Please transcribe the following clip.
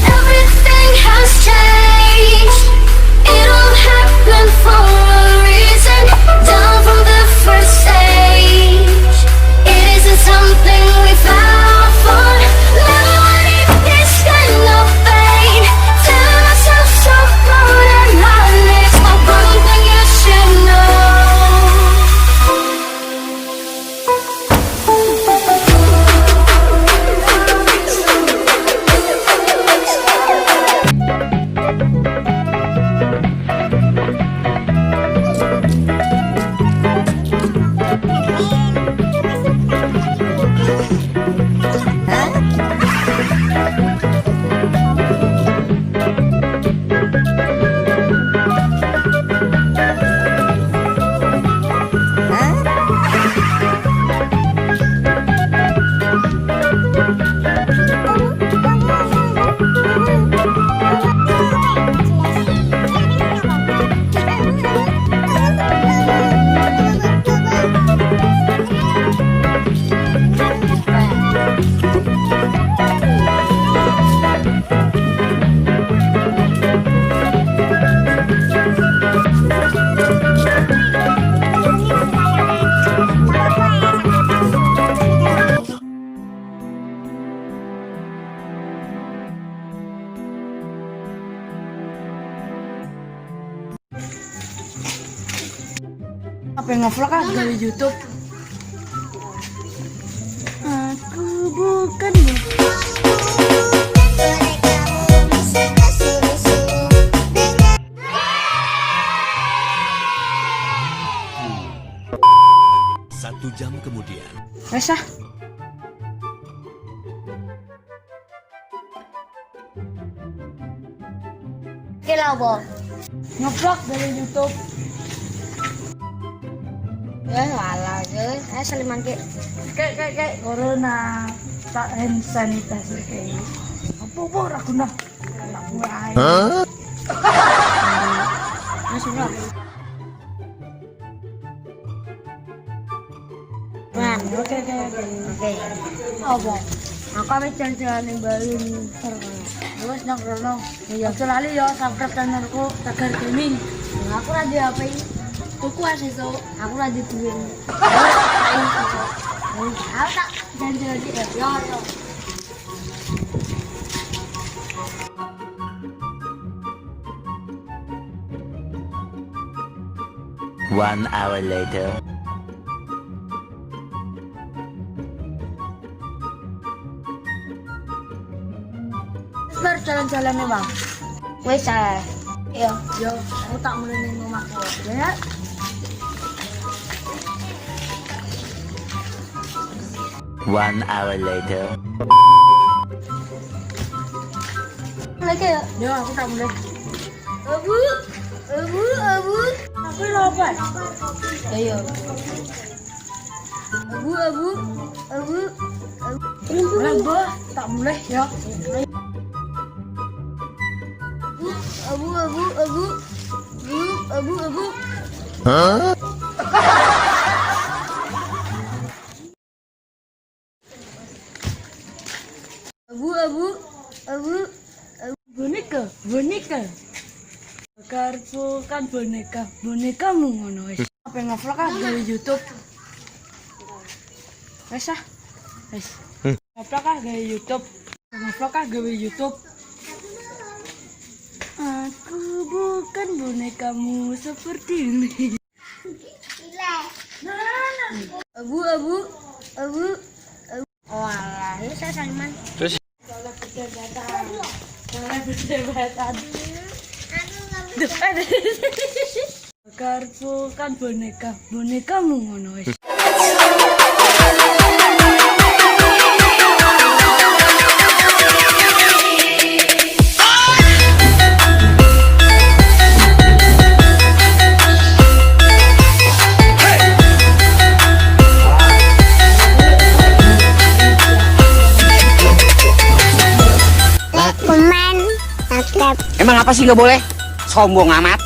Everything has changed. It all happened for a reason. Down from the first stage. It isn't something we found for. Never wanted this kind of pain. Telling myself so cold and honest. But one thing you should know. Apa yang ngevlog ah dari YouTube? Aku bukan Satu jam kemudian. Resah. Kira apa? Ngevlog dari YouTube. Ya salah guys, saya seliman ke. Kayak corona tak hand sanitizer kayak. Apa aku nak? Nak buat. Masuk lah. Nah, Oke. oke. Apa? Aku ambil jalan-jalan yang balun. Terus nak rono. Iya. Ojo lali yo subscribe channelku Tegar Gaming. Aku lagi apa ini? Tuku asih so. Aku lagi duit. Aku tak jalan-jalan di yo. One hour later. Bar jalan-jalannya bang. Wes saya. Iya. Yo, aku tak mulai ning omahku. Ya. One hour later. Lagi ya. Yo, aku tak mulai. Abu. Aku lobat. Ayo. Abu. Labo, tak mulai ya. Abu. Hah? Abu. Boneka. Kartu kan bonekamu ngono wis. Apa ngevlog ah dari YouTube? Wes ah. Wes. Ngevlog ah dari YouTube. Ngevlog ah dari YouTube. Aku bukan bonekamu seperti ini. Abu. Oh alah, ini saya Saliman. Terus Berdebat. Kartu kan bonekamu ngono wis. Emang apa sih nggak boleh? Sombong amat.